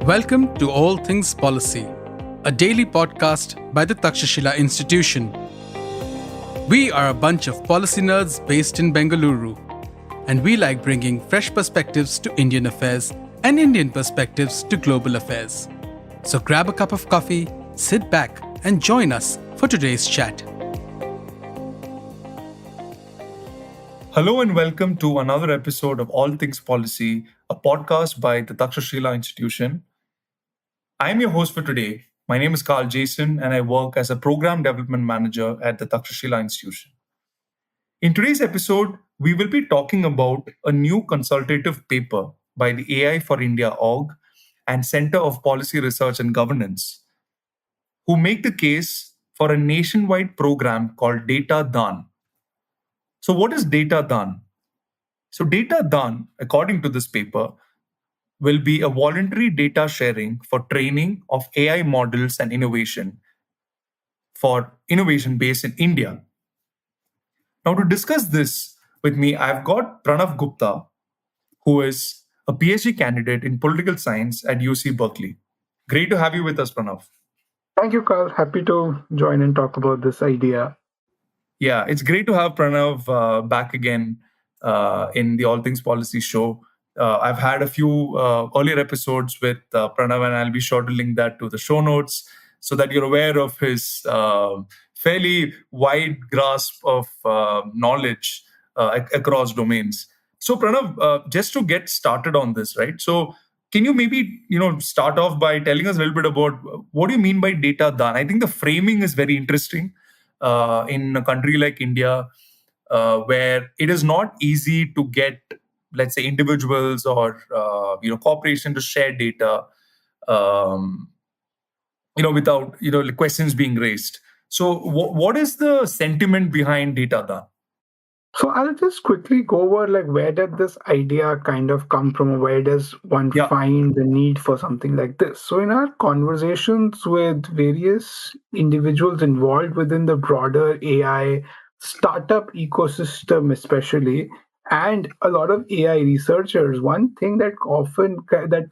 Welcome to All Things Policy, a daily podcast by the Takshashila Institution. We are a bunch of policy nerds based in Bengaluru, and we like bringing fresh perspectives to Indian affairs and Indian perspectives to global affairs. So grab a cup of coffee, sit back, and join us for today's chat. Hello and welcome to another episode of All Things Policy, a podcast by the Takshashila Institution. I'm your host for today. My name is Carl Jason, and I work as a program development manager at the Takshashila Institution. In today's episode, we will be talking about a new consultative paper by the AI for India org and Center of Policy Research and Governance, who make the case for a nationwide program called Data Dan. So what is Data Dan? So Data Dan, according to this paper, will be a voluntary data sharing for training of AI models and innovation for innovation based in India. Now, to discuss this with me, I've got Pranav Gupta, who is a PhD candidate in political science at UC Berkeley. Great to have you with us, Pranav. Thank you, Carl. Happy to join and talk about this idea. Yeah, it's great to have Pranav back again in the All Things Policy show. I've had a few earlier episodes with Pranav, and I'll be sure to link that to the show notes so that you're aware of his fairly wide grasp of knowledge across domains. So, Pranav, just to get started on this, right? So, can you maybe start off by telling us a little bit about what do you mean by Data Dan? I think the framing is very interesting in a country like India, where it is not easy to get, let's say, individuals or corporation to share data, without questions being raised. So, what is the sentiment behind Data Dan? So I'll just quickly go over where did this idea kind of come from, or where does one find the need for something like this? So in our conversations with various individuals involved within the broader AI startup ecosystem, especially, and a lot of AI researchers, one thing that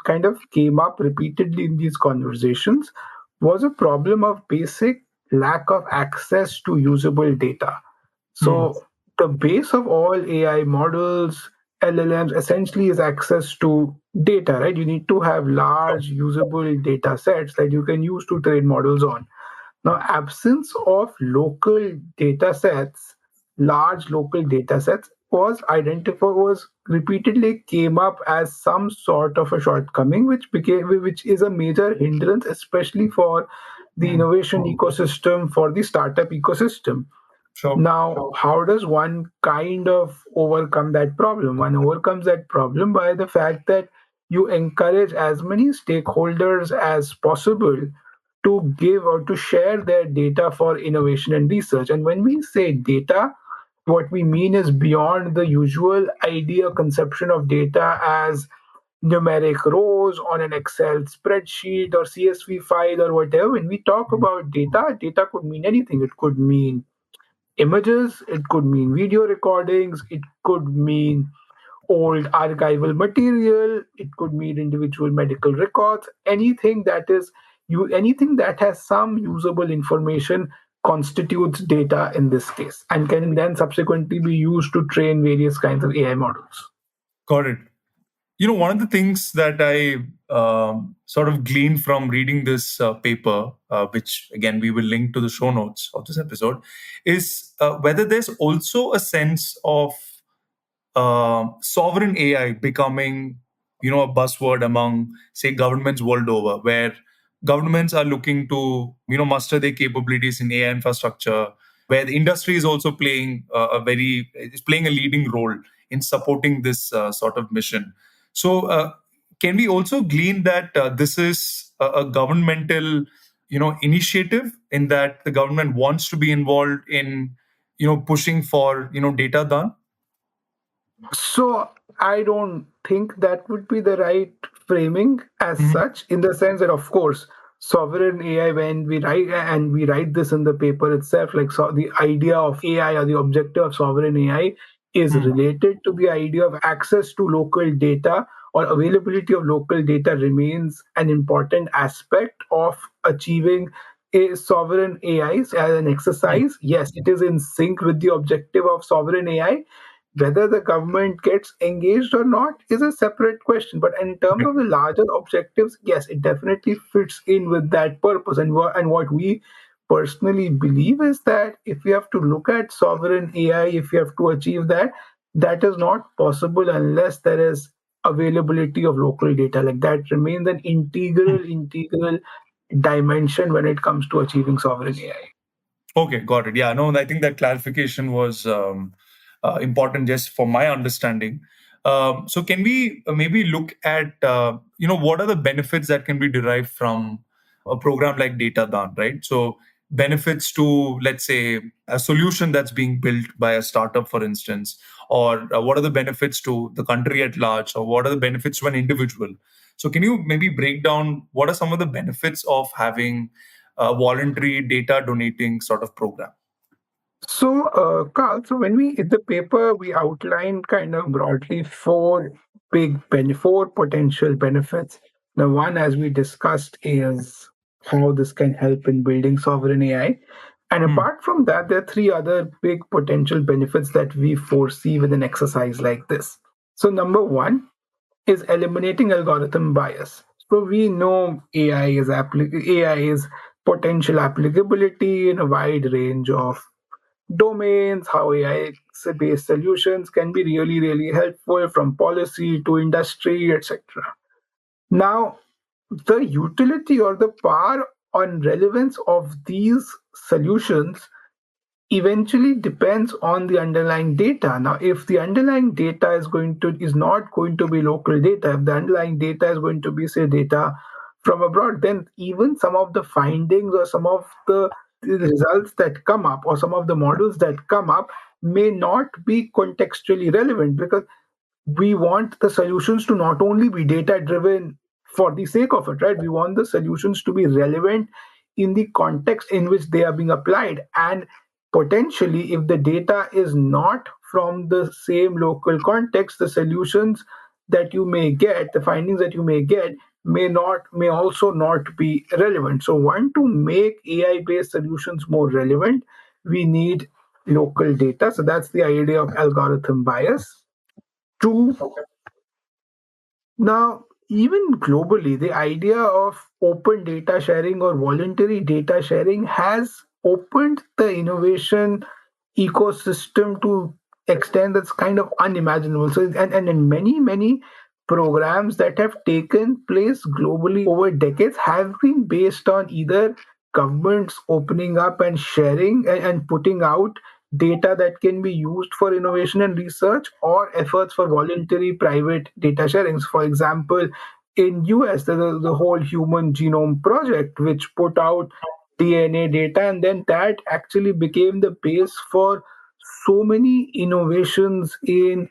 kind of came up repeatedly in these conversations was a problem of basic lack of access to usable data. So the base of all AI models, LLMs, essentially is access to data, right? You need to have large usable data sets that you can use to train models on. Now, absence of large local data sets was repeatedly came up as some sort of a shortcoming, which is a major hindrance, especially for the innovation ecosystem, for the startup ecosystem. Sure. Now, how does one kind of overcome that problem? One overcomes that problem by the fact that you encourage as many stakeholders as possible to give or to share their data for innovation and research. And when we say data, what we mean is beyond the usual idea conception of data as numeric rows on an Excel spreadsheet or CSV file or whatever. When we talk about data could mean anything. It could mean images, it could mean video recordings, it could mean old archival material, it could mean individual medical records, anything that has some usable information constitutes data in this case and can then subsequently be used to train various kinds of AI models. Got it. One of the things that I sort of gleaned from reading this paper, which again we will link to the show notes of this episode, is whether there's also a sense of sovereign AI becoming, a buzzword among, say, governments world over, where governments are looking to, muster their capabilities in AI infrastructure, where the industry is also playing a leading role in supporting this sort of mission. So, can we also glean that this is a governmental, initiative, in that the government wants to be involved in, pushing for, Data Dan? So I don't think that would be the right framing as such, in the sense that, of course, sovereign AI, when we write this in the paper itself, so the idea of AI or the objective of sovereign AI is related to the idea of access to local data or availability of local data remains an important aspect of achieving a sovereign AI as an exercise. Yes, it is in sync with the objective of sovereign AI. Whether the government gets engaged or not is a separate question. But in terms of the larger objectives, yes, it definitely fits in with that purpose. And what we personally believe is that if we have to look at sovereign AI, if we have to achieve that, that is not possible unless there is availability of local data. Like that remains an integral dimension when it comes to achieving sovereign AI. Okay, got it. Yeah, no, I think that clarification was important just for my understanding. So, can we maybe look at what are the benefits that can be derived from a program like Data Dan, right? So, benefits to, let's say, a solution that's being built by a startup, for instance, or what are the benefits to the country at large, or what are the benefits to an individual? So, can you maybe break down what are some of the benefits of having a voluntary data donating sort of program? So, Carl, so when we in the paper we outlined kind of broadly four potential benefits. The one, as we discussed, is how this can help in building sovereign AI. And Hmm. apart from that, there are three other big potential benefits that we foresee with an exercise like this. So, number one is eliminating algorithm bias. So we know AI is potential applicability in a wide range of domains, how AI-based solutions can be really, really helpful from policy to industry, etc. Now, the utility or the power on relevance of these solutions eventually depends on the underlying data. Now, if the underlying data is not going to be local data, if the underlying data is going to be, say, data from abroad, then even some of the findings or some of the results that come up or some of the models that come up may not be contextually relevant, because we want the solutions to not only be data driven for the sake of it, right? We want the solutions to be relevant in the context in which they are being applied. And potentially, if the data is not from the same local context, the solutions that you may get, the findings that you may get, may also not be relevant. So, one, to make AI based solutions more relevant, we need local data. So that's the idea of algorithm bias. Two, now, even globally, the idea of open data sharing or voluntary data sharing has opened the innovation ecosystem to extent that's kind of unimaginable. So, and in many programs that have taken place globally over decades have been based on either governments opening up and sharing and putting out data that can be used for innovation and research, or efforts for voluntary private data sharings. For example, in US, the whole Human Genome Project, which put out DNA data, and then that actually became the base for so many innovations in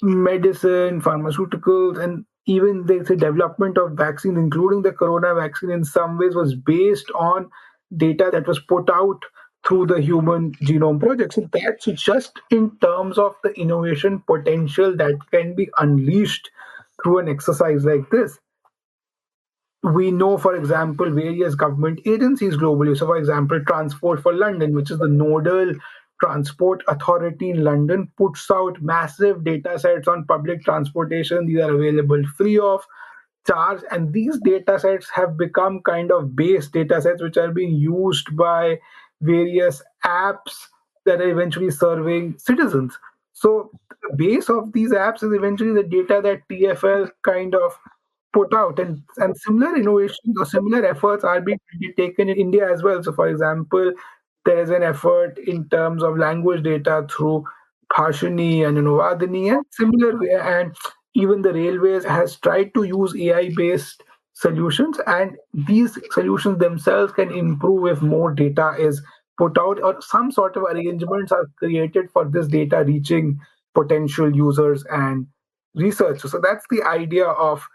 medicine, pharmaceuticals, and even the development of vaccines, including the corona vaccine, in some ways was based on data that was put out through the Human Genome Project. So that's just in terms of the innovation potential that can be unleashed through an exercise like this. We know, for example, various government agencies globally. So, for example, Transport for London, which is the nodal transport authority in London, puts out massive data sets on public transportation. These are available free of charge, and these data sets have become kind of base data sets which are being used by various apps that are eventually serving citizens. So the base of these apps is eventually the data that TFL kind of put out, and similar innovations or similar efforts are being taken in India as well. So for example, there is an effort in terms of language data through Bhashini and Anuvadini, and similar way, and even the railways has tried to use AI based solutions, and these solutions themselves can improve if more data is put out or some sort of arrangements are created for this data reaching potential users and researchers. So that's the idea of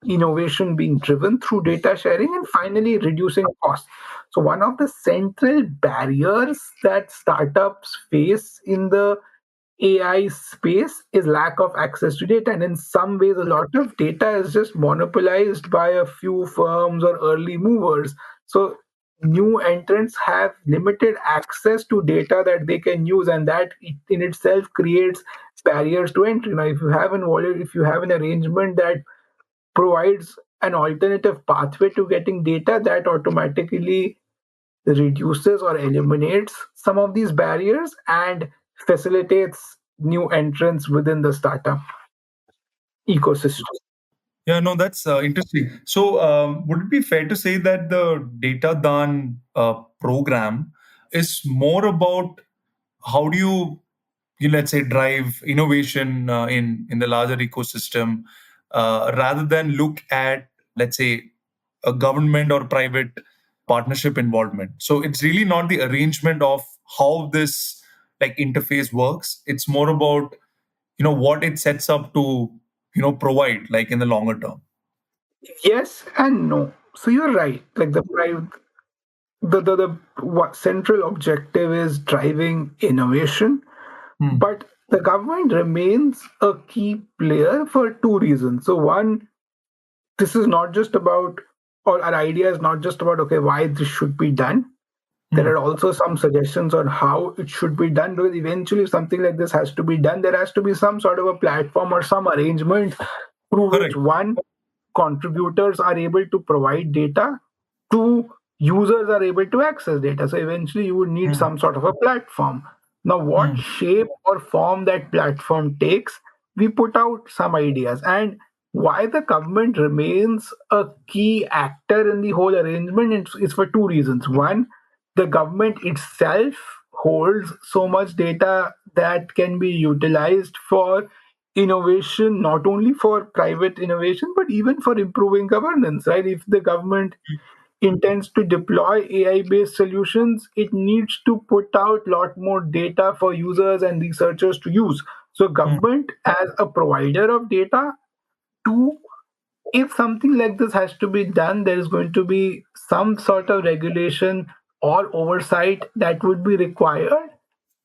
innovation being driven through data sharing, and finally reducing costs. So one of the central barriers that startups face in the AI space is lack of access to data. And in some ways, a lot of data is just monopolized by a few firms or early movers. So new entrants have limited access to data that they can use, and that in itself creates barriers to entry. Now, if you have an wallet, if you have an arrangement that provides an alternative pathway to getting data, that automatically reduces or eliminates some of these barriers and facilitates new entrants within the startup ecosystem. Yeah, no, that's interesting. So, would it be fair to say that the Data Dan program is more about how do let's say, drive innovation in the larger ecosystem, rather than look at, let's say, a government or private partnership involvement? So it's really not the arrangement of how this like interface works. It's more about what it sets up to provide like in the longer term. Yes and no. So you're right. Like the what central objective is driving innovation, Hmm. but the government remains a key player for two reasons. So one, this is not just about, or our idea is not just about, okay, why this should be done. There Hmm. are also some suggestions on how it should be done, because eventually, if something like this has to be done, there has to be some sort of a platform or some arrangement through which, Correct. one, contributors are able to provide data, two, users are able to access data. So eventually, you would need Hmm. some sort of a platform. Now, what Hmm. shape or form that platform takes, we put out some ideas. And why the government remains a key actor in the whole arrangement is for two reasons. One, the government itself holds so much data that can be utilized for innovation, not only for private innovation, but even for improving governance, right? If the government intends to deploy AI based solutions, it needs to put out a lot more data for users and researchers to use. So, Hmm. government as a provider of data, to, if something like this has to be done, there is going to be some sort of regulation or oversight that would be required,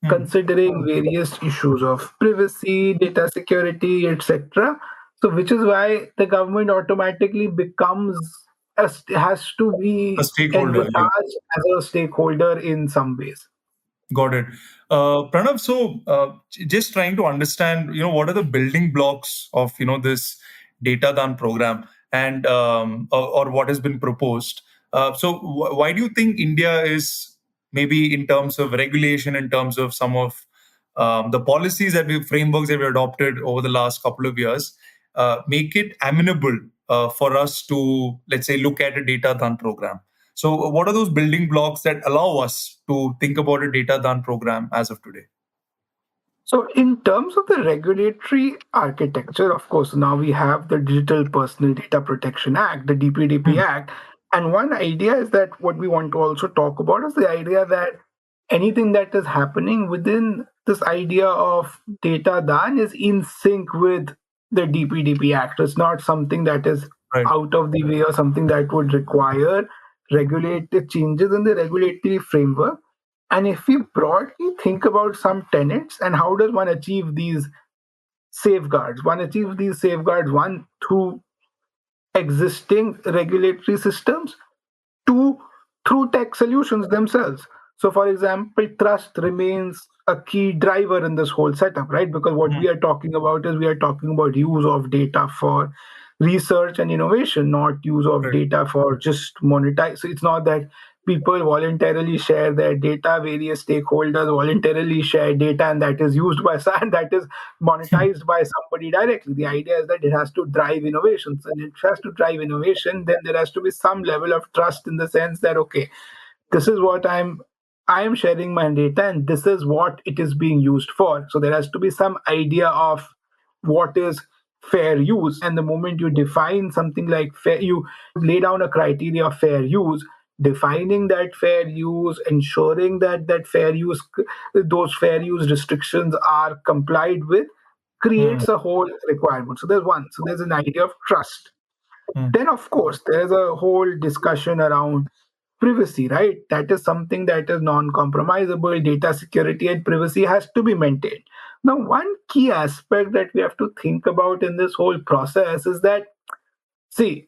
Hmm. considering various issues of privacy, data security, etc. So, which is why the government automatically becomes has to A be stakeholder. Yeah. envisaged as a stakeholder in some ways. Got it. Pranav, so just trying to understand, what are the building blocks of, this data dan program and or what has been proposed. So why do you think India is maybe in terms of regulation, in terms of some of the policies frameworks that we adopted over the last couple of years, make it amenable for us to, let's say, look at a data dan program? So, what are those building blocks that allow us to think about a data dan program as of today? So, in terms of the regulatory architecture, of course, now we have the Digital Personal Data Protection Act, the DPDP Hmm. Act. And one idea is that what we want to also talk about is the idea that anything that is happening within this idea of data dan is in sync with the DPDP Act. It's not something that is Right. out of the way or something that would require regulated changes in the regulatory framework. And if we broadly think about some tenets and how does one achieve these safeguards, one achieves these safeguards, one, through existing regulatory systems, two, through tech solutions themselves. So, for example, trust remains a key driver in this whole setup, right? Because what Hmm. we are talking about is we are talking about use of data for research and innovation, not use of Right. data for just monetize. So, it's not that people voluntarily share their data, various stakeholders voluntarily share data, and that is used by some, that is monetized by somebody directly. The idea is that it has to drive innovations, and it has to drive innovation, then there has to be some level of trust in the sense that, okay, this is what I am sharing my data and this is what it is being used for. So there has to be some idea of what is fair use. And the moment you define something like fair, you lay down a criteria of fair use, defining that fair use, ensuring that those fair use restrictions are complied with, Hmm. creates a whole requirement. So there's one. So there's an idea of trust. Hmm. Then, of course, there's a whole discussion around privacy, right? That is something that is non compromisable. Data security and privacy has to be maintained. Now, one key aspect that we have to think about in this whole process is that, see,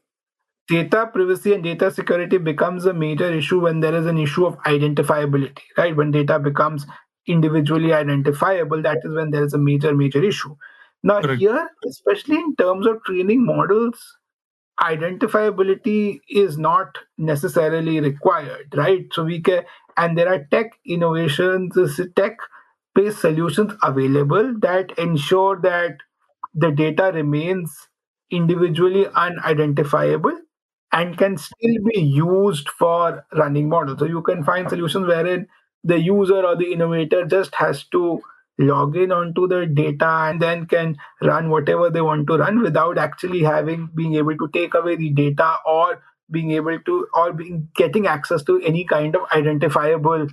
data privacy and data security becomes a major issue when there is an issue of identifiability, right? When data becomes individually identifiable, that is when there is a major issue. Now, Correct. here, especially in terms of training models, identifiability is not necessarily required, right? So we can, and there are tech innovations, tech based solutions available that ensure that the data remains individually unidentifiable and can still be used for running models. So you can find solutions wherein the user or the innovator just has to log in onto the data and then can run whatever they want to run without actually having being able to take away the data or being able to or being getting access to any kind of identifiable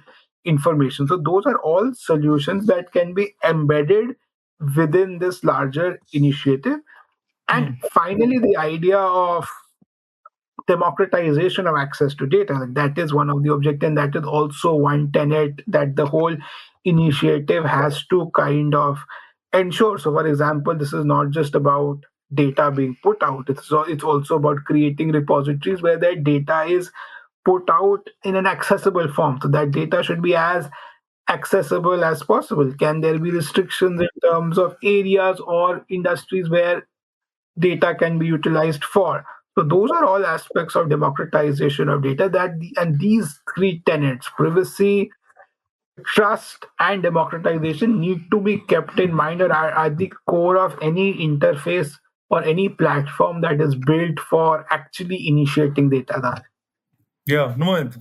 information. So those are all solutions that can be embedded within this larger initiative. And Hmm. finally, the idea of democratization of access to data, like, that is one of the objectives, and that is also one tenet that the whole initiative has to kind of ensure. So for example, this is not just about data being put out, it's also about creating repositories where that data is put out in an accessible form. So that data should be as accessible as possible. Can there be restrictions in terms of areas or industries where data can be utilized for? So those are all aspects of democratization of data, and these three tenets, privacy, trust, and democratization, need to be kept in mind or are at the core of any interface or any platform that is built for actually initiating data. Yeah, no, it's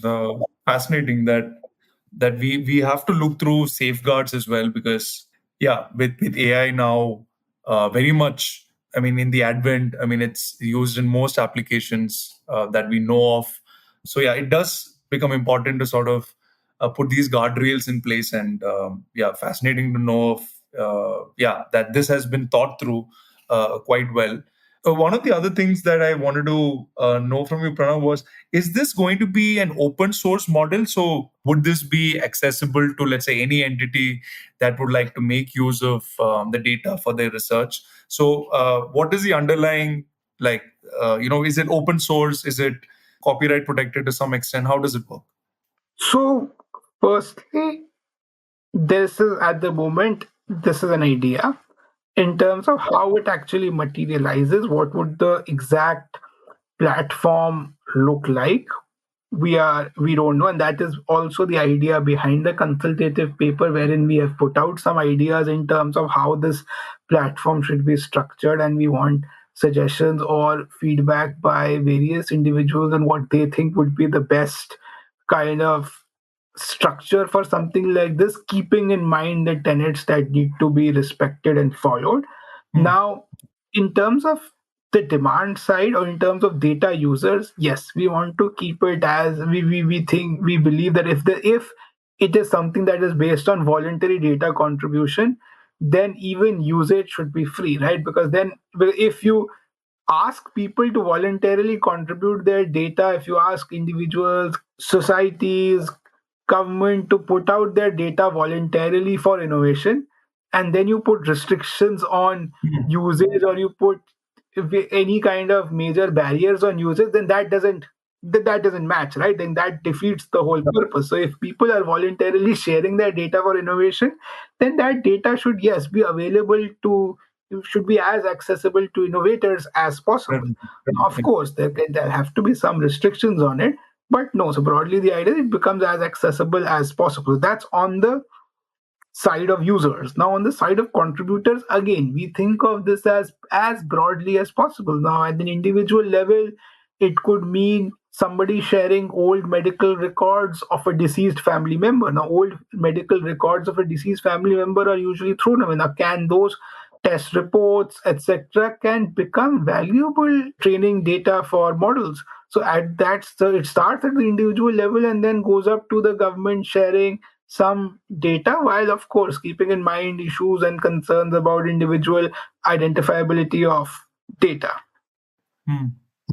fascinating that we have to look through safeguards as well, because yeah, with AI now, very much. I mean, in the advent, I mean, it's used in most applications that we know of. So yeah, it does become important to sort of put these guardrails in place, and yeah, fascinating to know of, yeah, that this has been thought through quite well. One of the other things that I wanted to know from you, Pranav, was, is this going to be an open source model? So would this be accessible to, let's say, any entity that would like to make use of the data for their research? So what is the underlying, like, is it open source? Is it copyright protected to some extent? How does it work? So, firstly, this is at the moment, this is an idea. In terms of how it actually materializes, what would the exact platform look like? We don't know, and that is also the idea behind the consultative paper, wherein we have put out some ideas in terms of how this platform should be structured, and we want suggestions or feedback by various individuals on what they think would be the best kind of structure for something like this, keeping in mind the tenets that need to be respected and followed. Hmm. Now, in terms of the demand side or in terms of data users, yes, we want to keep it as we think, we believe that if it is something that is based on voluntary data contribution, then even usage should be free, right? Because then if you ask people to voluntarily contribute their data, if you ask individuals, societies, government to put out their data voluntarily for innovation, and then you put restrictions on Hmm. usage or you put any kind of major barriers on usage, then that doesn't match, right? Then that defeats the whole purpose. So if people are voluntarily sharing their data for innovation, then that data should, yes, be available to, should be as accessible to innovators as possible. Now, of course, there have to be some restrictions on it, but no. So broadly, the idea, it becomes as accessible as possible. That's on the side of users. Now, on the side of contributors, again, we think of this as broadly as possible. Now, at an individual level, it could mean somebody sharing old medical records of a deceased family member. Now, old medical records of a deceased family member are usually thrown away. Now, can those test reports, etc., can become valuable training data for models? So at that, so it starts at the individual level and then goes up to the government sharing some data, while of course keeping in mind issues and concerns about individual identifiability of data. Hmm.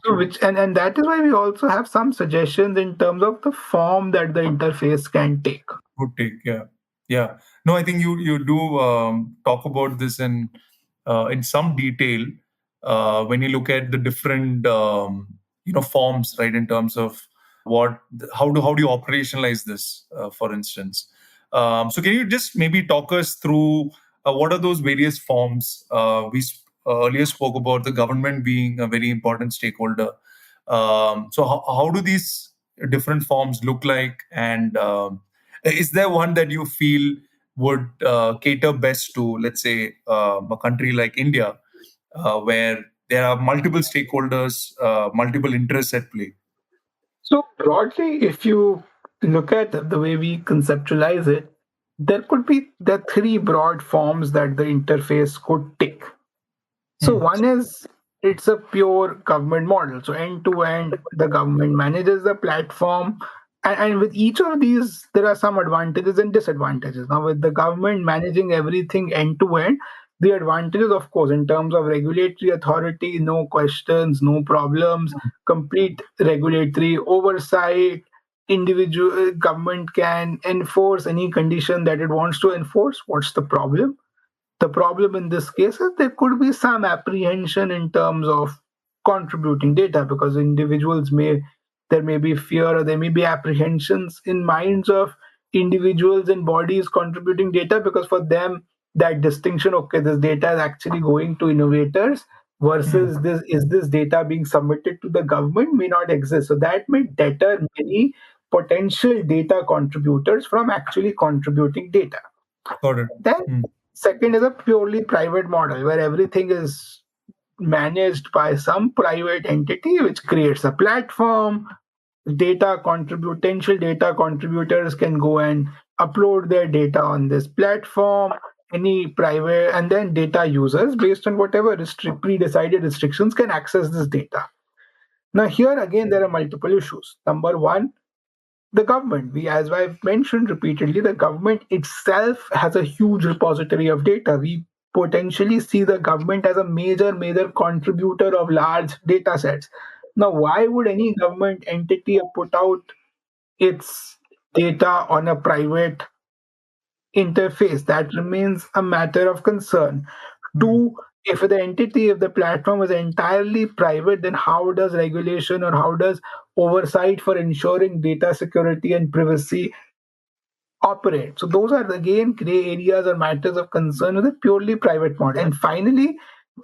So which, and that is why we also have some suggestions in terms of the form that the interface can take. Would take, yeah, yeah. No, I think you do talk about this in some detail when you look at the different forms, right? In terms of what how do you operationalize this, for instance? So can you just maybe talk us through what are those various forms? We earlier spoke about the government being a very important stakeholder. So how do these different forms look like, and is there one that you feel would cater best to, let's say, a country like India, where there are multiple stakeholders, multiple interests at play? So broadly, if you look at the way we conceptualize it, there could be the three broad forms that the interface could take. So Hmm. one is it's a pure government model. So end to end, the government manages the platform. And with each of these, there are some advantages and disadvantages. Now, with the government managing everything end to end, the advantages, of course, in terms of regulatory authority, no questions, no problems, complete regulatory oversight. Individual government can enforce any condition that it wants to enforce. What's the problem? The problem in this case is there could be some apprehension in terms of contributing data because individuals may there may be fear or there may be apprehensions in minds of individuals and bodies contributing data because for them that distinction, okay, this data is actually going to innovators Hmm. versus this data being submitted to the government may not exist. So that may deter many potential data contributors from actually contributing data. Got it. Then Hmm. second is a purely private model where everything is managed by some private entity which creates a platform. Potential data contributors can go and upload their data on this platform. Any private and then data users, based on whatever pre-decided restrictions, can access this data. Now, here again, there are multiple issues. Number one, the government, as I've mentioned repeatedly, the government itself has a huge repository of data. We potentially see the government as a major contributor of large data sets. Now, why would any government entity put out its data on a private interface? That remains a matter of concern. Hmm. Two, if the platform is entirely private, then how does regulation or how does oversight for ensuring data security and privacy operate? So those are again gray areas or matters of concern with a purely private model. And finally,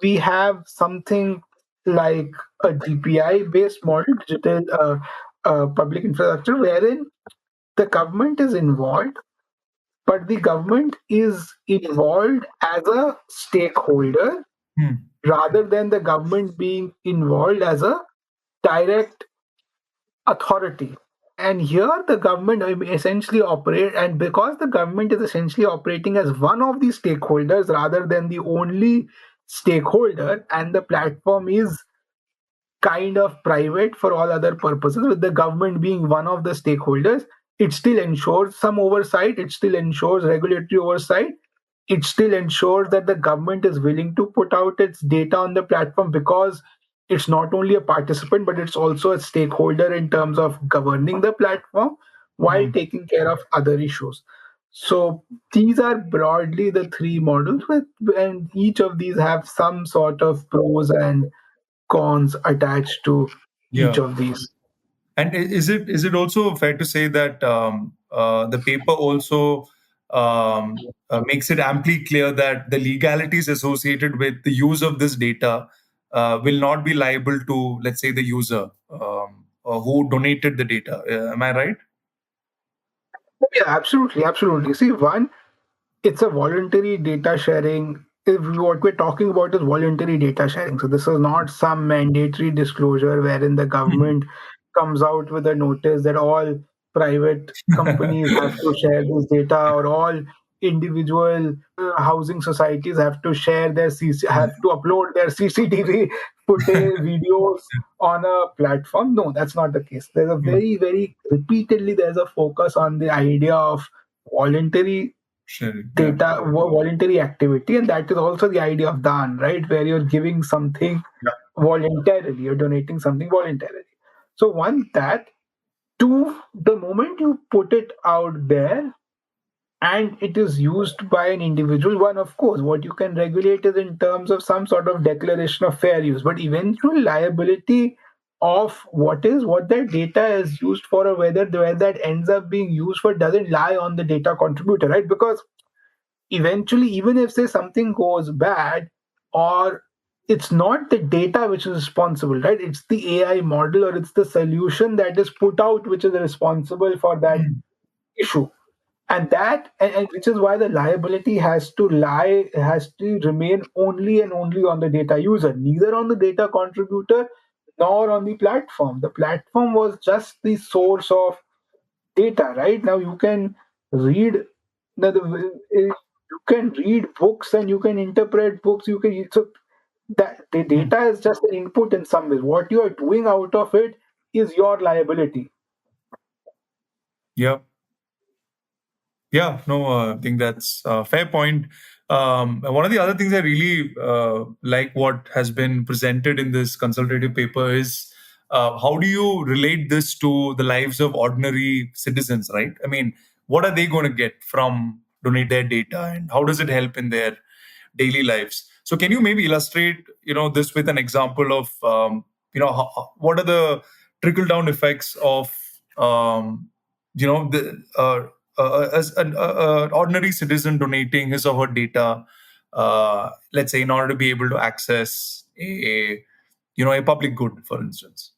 we have something like a DPI based model, digital public infrastructure, wherein the government is involved, but the government is involved as a stakeholder Hmm. rather than the government being involved as a direct authority. And here the government essentially operate, and because the government is essentially operating as one of the stakeholders rather than the only stakeholder, and the platform is kind of private for all other purposes, with the government being one of the stakeholders, it still ensures some oversight, it still ensures regulatory oversight, it still ensures that the government is willing to put out its data on the platform because it's not only a participant but it's also a stakeholder in terms of governing the platform while Hmm. taking care of other issues. So these are broadly the three models and each of these have some sort of pros and cons attached to each Yeah. of these. And is it also fair to say that the paper also makes it amply clear that the legalities associated with the use of this data will not be liable to, let's say, the user who donated the data? Am I right? Yeah, absolutely, absolutely. See, one, it's a voluntary data sharing. If what we're talking about is voluntary data sharing. So this is not some mandatory disclosure wherein the government comes out with a notice that all private companies have to share this data or all individual housing societies have to share have to upload their CCTV footage videos on a platform. No, that's not the case. There's a Hmm. very repeatedly there's a focus on the idea of voluntary Sharing. Yeah. voluntary activity, and that is also the idea of dan, right, where you're giving something Yeah. voluntarily, you're donating something voluntarily. So one, that. Two, the moment you put it out there, and it is used by an individual. One, of course, what you can regulate is in terms of some sort of declaration of fair use, but eventual liability of what that data is used for, or where that ends up being used for, doesn't lie on the data contributor, right? Because eventually, even if say something goes bad, or it's not the data which is responsible, right? It's the AI model, or it's the solution that is put out which is responsible for that Mm. issue. And which is why the liability has to remain only and only on the data user, neither on the data contributor nor on the platform. The platform was just the source of data. Right now you can read you can read books and you can interpret books. You can so that the Mm. data is just an input in some ways. What you are doing out of it is your liability. Yeah. Yeah, no, I think that's a fair point. And one of the other things I really like what has been presented in this consultative paper is how do you relate this to the lives of ordinary citizens, right? I mean, what are they going to get from donate their data, and how does it help in their daily lives? So, can you maybe illustrate, this with an example of, what are the trickle down effects of, the as an ordinary citizen donating his or her data, let's say, in order to be able to access a public good, for instance.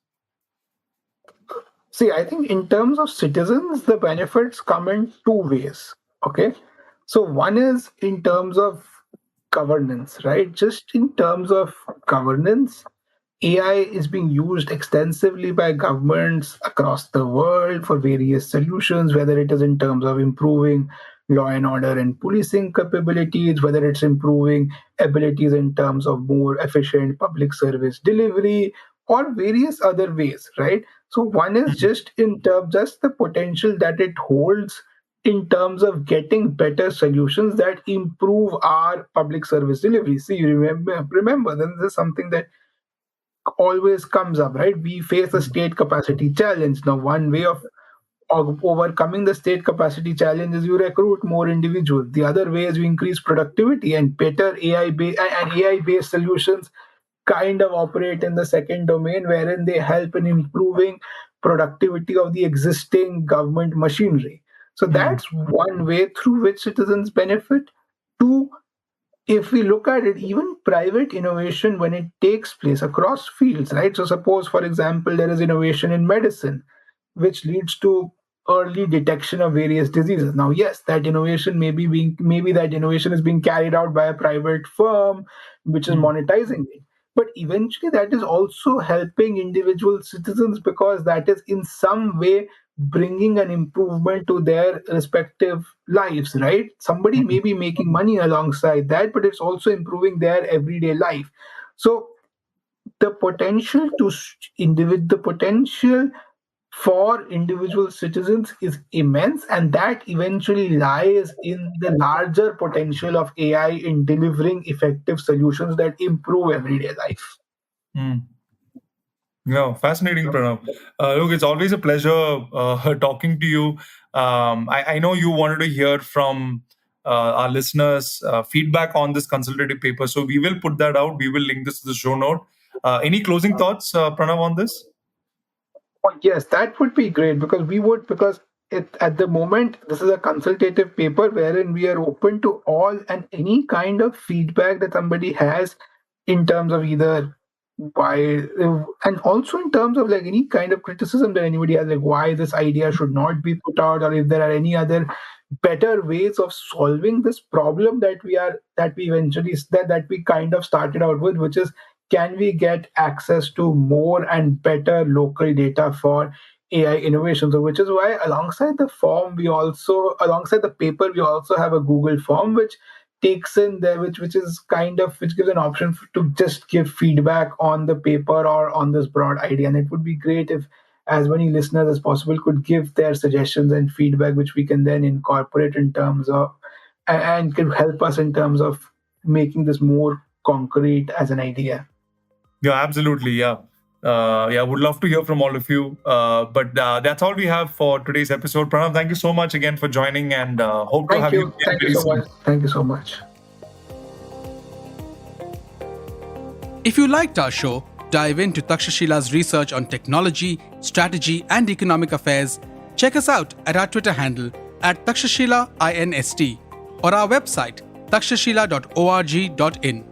See, I think in terms of citizens, the benefits come in two ways. Okay. So one is in terms of governance, right? Just in terms of governance, AI is being used extensively by governments across the world for various solutions, whether it is in terms of improving law and order and policing capabilities, whether it's improving abilities in terms of more efficient public service delivery, or various other ways, right? So one is just in terms, just the potential that it holds in terms of getting better solutions that improve our public service delivery. See, you remember, this is something that always comes up, right? We face a state capacity challenge. Now, one way of overcoming the state capacity challenge is you recruit more individuals. The other way is you increase productivity, and better AI based solutions kind of operate in the second domain, wherein they help in improving productivity of the existing government machinery. So Mm. that's one way through which citizens benefit. Two, if we look at it, even private innovation, when it takes place across fields, right? So, suppose, for example, there is innovation in medicine, which leads to early detection of various diseases. Now, yes, that innovation maybe that innovation is being carried out by a private firm, which is Mm. monetizing it. But eventually, that is also helping individual citizens, because that is in some way bringing an improvement to their respective lives, right? Somebody Mm. may be making money alongside that, but it's also improving their everyday life. So the potential the potential for individual citizens is immense, and that eventually lies in the larger potential of AI in delivering effective solutions that improve everyday life. Mm. Yeah, fascinating, Pranav. Look, it's always a pleasure talking to you. I know you wanted to hear from our listeners feedback on this consultative paper, so we will put that out. We will link this to the show note. Any closing thoughts, Pranav, on this? Oh, yes, that would be great, because because at the moment, this is a consultative paper wherein we are open to all and any kind of feedback that somebody has, in terms of either why, and also in terms of like any kind of criticism that anybody has, like why this idea should not be put out, or if there are any other better ways of solving this problem that we eventually that we kind of started out with, which is, can we get access to more and better local data for AI innovation? So, which is why alongside the paper, we also have a Google form which takes in there, which is kind of which gives an option to just give feedback on the paper or on this broad idea. And it would be great if as many listeners as possible could give their suggestions and feedback, which we can then incorporate in terms of and could help us in terms of making this more concrete as an idea. Yeah, absolutely. Yeah. Would love to hear from all of you. But that's all we have for today's episode. Pranav, thank you so much again for joining, and hope to have you again Thank you very so soon. much. Thank you so much. If you liked our show, dive into Takshashila's research on technology, strategy, and economic affairs. Check us out at our Twitter handle @Takshashila INST or our website takshashila.org.in.